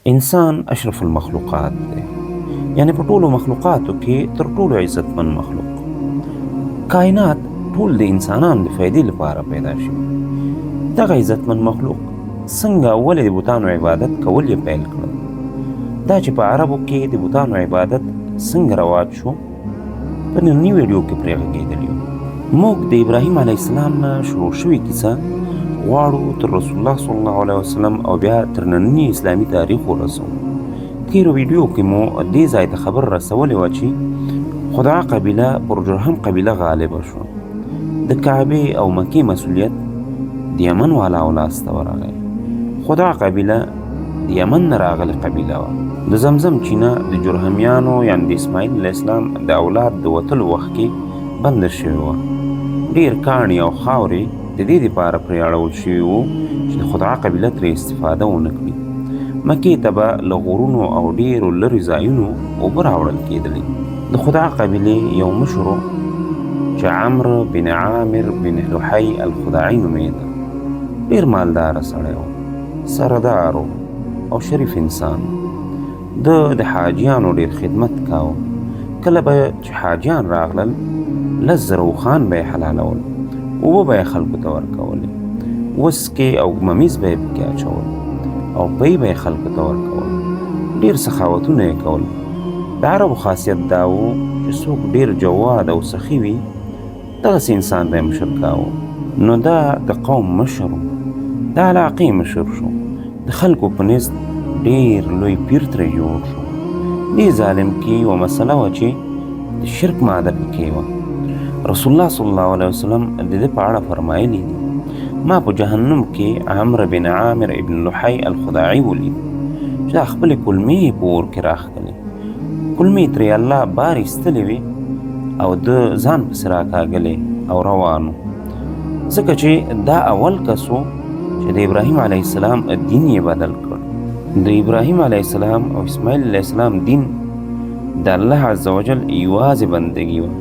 انسان اشرف المخلوقات دی، یعنی په ټولو مخلوقاتو کې تر ټولو عزتمن مخلوق. کائنات ټول د انسانانو د فایدې لپاره پیدا شوي. دغه عزتمن مخلوق څنګه ولې د بوتانو عبادت کول یې پیل کړل؟ دا چې په عربو کې د بوتانو عبادت څنګه رواج شو، په ننني ویډیو کې پرې غږېدلی یو. موږ د ابراهیم علیه السلام نه شروع شوې کیسه غواړو تر رسول الله صلی الله علیه وسلم او بیا تر ننني اسلامي تاریخ ورسوو. تېرو ویډیو کې مو دې ځای ته خبر رسولې وه چې خدعه قبیله پر جرهم قبیله غالبه شوه. د کعبې او مکې مسؤلیت د یمن والاو لاسته ورغی. خدعه قبیله د یمن نه راغلې قبیله وه. د زمزم چینه د جرهمیانو یعنې د اسماعیل علیه السلام د اولاد د وتلو وخت کې بنده شوې وه. ډېر کاڼي او خاورې د دې دپاره پرې اړول شوي وو چې د خدعه قبیله ترې استفاده ونه کړي. مکې ته به له غرونو او ډېرو لرې ځایونو اوبه راوړل کېدلې. د خدعه قبیلې یو مشر چې عمرو بن عامر بن لحی الخداعي نومېده. ډېر مالداره سړی و، سردار او شریف انسان. د حاجیانو ډېر خدمت کاوه. کله به چې حاجیان راغلل 10,000 اوښان به یې حلالول، اوبه به یې خلکو ته ورکولې، وسکې او ممیز به یې پکې اچول او پی به یې خلکو ته ورکول. ډېر سخاوتونه یې کول. د عربو خاصیت دا و چې څوک ډېر جواد او سخي وي دغسې انسان به یې مشر کاوه. نو دا د قوم مشر و، د علاقې مشر شو. د خلکو په نزد ډېر لوی پیر ترې جوړ شو. دې ظالم کې یوه مسله وه چې د شرک ماده پکې وه. رسول الله صلی الله علیه وسلم د دې په اړه فرمایلی دي، ما په جهنم کې عمرو بن عامر ابن لحی الخداعي ولید چې دا خپلې کلمې په اور کې راښکلې. کلمې ترې الله بار ایستلې وې او د ځان پسې راکاږلې او روانو، ځکه چې دا اول کس و چې د ابراهیم علیه السلام دین یې بدل کړ. د ابراهیم علیه السلام او اسماعیل علیه السلام دین د الله عز وجل یوازې بندګي وه.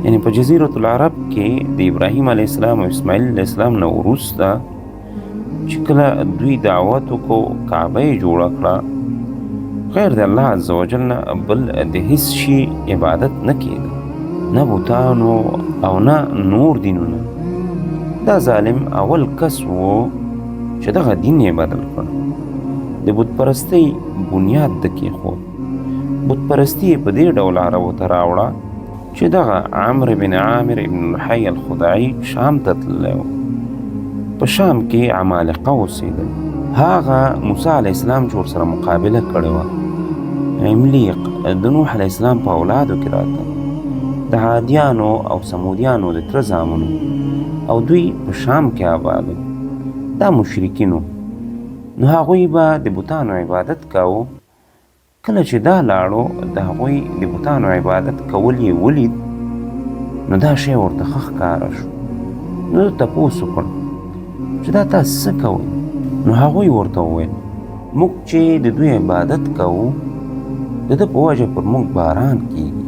یعنی په جزیرة العرب کې د ابراهیم علیه السلام او اسماعیل علیه السلام نه وروسته چې کله دوی دعوت وکړو، کعبه یې جوړه کړه، غیر د الله عز وجل نه بل د هیڅ شي عبادت نه کېده، نه بوتانو او نه نور دینونه. دا ظالم اول کس و چې دغه دین یې بدل کړ. د بت پرستۍ بنیاد د کېښود. بت پرستي یې په دې ډول عربو ته راوړه چې دغه عمرو بن عامر ابن لحی الخداعي شام ته تللی و. په شام کې عمالقه اوسېدل. هغه موسی علیه السلام چې ورسره مقابله کړې وه، عملیق د نوح علیه السلام په اولادو کې راته، د عادیانو او سمودیانو د تره زامنو، او دوی په شام کې آباد وو. دا مشرکین وو. نو هغوی به د بوتانو عبادت کاوه. کله چې دا لاړو د هغوی د بوتانو عبادت کول یې ولید، نو دا شی ورته ښه ښکاره شو. نو ده تپوس وکړ چې دا تاسې څه کوئ؟ نو هغوی ورته وویل موږ چې د دوی عبادت کوو د ده په وجه پر موږ باران کیږي.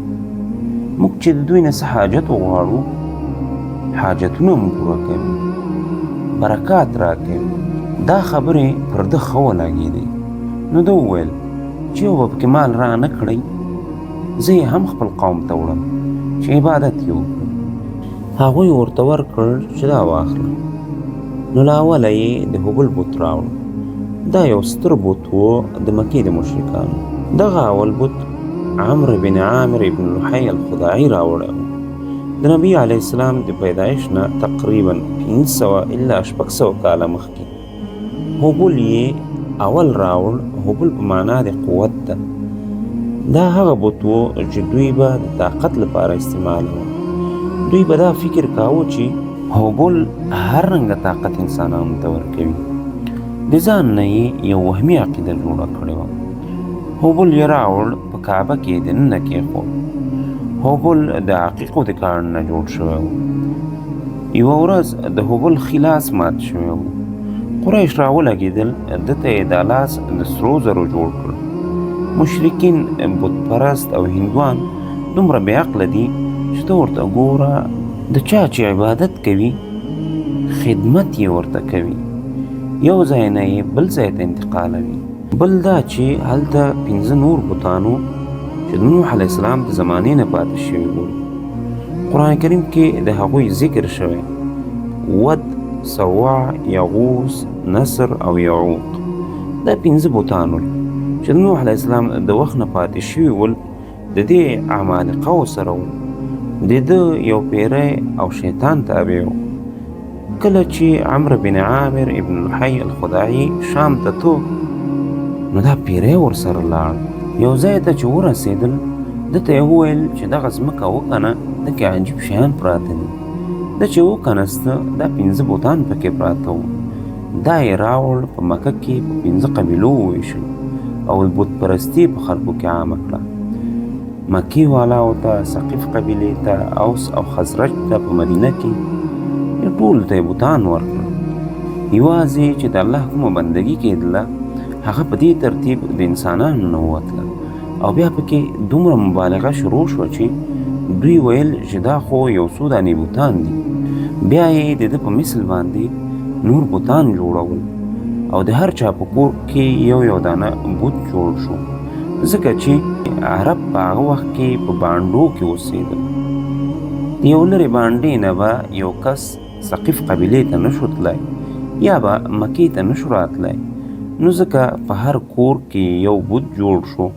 موږ چې د دوی نه څه حاجت وغواړو حاجتونه مو پوره کوي، برکات راکوي. دا خبرې پر ده ښه ولګېدې. نو ده وویل چې یو به پکې مال را نه کړئ، زه یې هم خپل قوم ته وړم چې عبادت یې وکړي. هغوی ورته ورکړ چې دا واخله. نو له اوله یې د هبل بت راوړ. دا یو ستر بت و د مکې د مشرکانو. دغه اول بت عمرو بن عامر ابن لحی الخداعي راوړی و. د نبي علیه السلام د پیدایش نه تقریبا 500 الا 600 کاله مخکې هبل یې اول راوړ. هبل په معنا د قوت ده. دا هغه بت و چې دوی به د طاقت لپاره استعمالوه. دوی به دا فکر کاوه چې هبل هر رنګه طاقت انسانانو ته ورکوي. د ځان نه یې یو وهمي عقیده جوړه کړې وه. هبل یې راوړ، په کعبه کې دننه کېښود. هبل د عقیقو د کاڼ نه جوړ شوی و. یوه ورځ د هبل خلاص مات شوی و. قریش راولګېدل، ده ته یې دا لاس د سرو زرو جوړ کړ. مشرکین بت پرست او هندوان دومره بې عقله دي چې ته ورته ګوره، د چا چې عبادت کوي خدمت یې ورته کوي، یو ځای نه یې بل ځای ته انتقالوي. بل دا چې هلته 15 نور بوتانو چې د نوح علیه السلام د زمانې نه پاتې شوي ول. قرآن کریم کې د هغوی ذکر شوی: ود، سواع، یغوث، نصر او یعوق. دا 15 بوتان ول چې د نوح علیه السلام د وخت نه پاتې شوي ول. د دې عمالقه ورسره وو. د ده یو پیری او شیطان تابع و. کله چې عمرو بن عامر ابن لحی الخداعي شام ته تو، نو دا پیری ورسره لاړ. یو ځای ته چې ورسېدل، ده ته یې وویل چې دغه ځمکه وکنه، دکې عجیب شیان پراته دي. ده چې وکنسته، دا 15 بوتان پکې پراته وو. دا یې راوړ، په مکه کې په 15 قبیلو وویشل او د بت پرستي په خلکو کې عامه کړه. مکې والاو ته، ثقیف قبیلې ته، اوس او خزرج ته په مدینه کې ټولو ته یې بوتان ورکړل. یوازې چې د الله کومه بندګي کېدله، هغه په دې ترتیب د انسانانو نه ووتله. او بیا پکې دومره مبالغه شروع شوه چې دوی ویل چې دا خو یو څو دانې بوتان دي. بیا یې د ده په مثل باندې نور بوتان جوړول او د هر چا په کور کې یو دانه بوت جوړ شو، ځکه چې عرب په هغه وخت کې په بانډو کې اوسېدل. د یو لرې بانډې نه به یو کس ثقیف قبیلې ته نشو تللی یا به مکې ته نشو راتلی، نو ځکه په هر کور کې یو بوت جوړ شو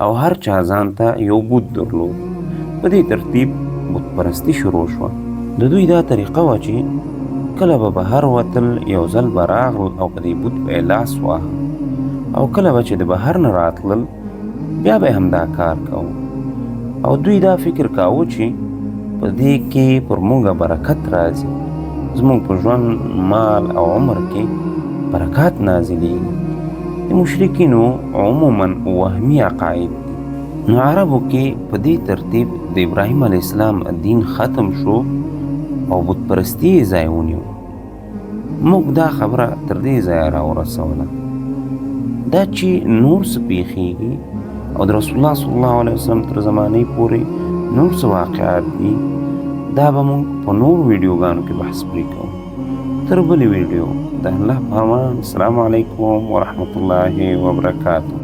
او هر چا ځان ته یو بوت درلود. په دې ترتیب بت پرستی شروع شوه. د دوی دا طریقه وه چې کله به بهر وتل، یو ځل به راغلل او په دې بوت به یې لاس واهه، او کله به چې د بهر نه راتلل، بیا به همدا کار کوو. او دوی دا فکر کاوه چې په دې کې پر موږه برکت راځي، زموږ په ژوند، مال او عمر کې برکات نازلیږي. د مشرکینو عموما وهمي عقاید دي. نو عربو کې په دې ترتیب د ابراهیم علیه السلام دین ختم شو او بت پرستی یې ځای ونیو. موږ دا خبره تر دې ځایه راورسوله. دا چې نور څه پیښیږي او د رسول الله صلی الله علیه وسلم تر زمانې پورې نور څه واقعات دي، دا به موږ په نور ویډیوګانو کې بحث پرې کوو. تر بلې ویډیو، د الله په امان. السلام علیکم ورحمة الله وبرکاته.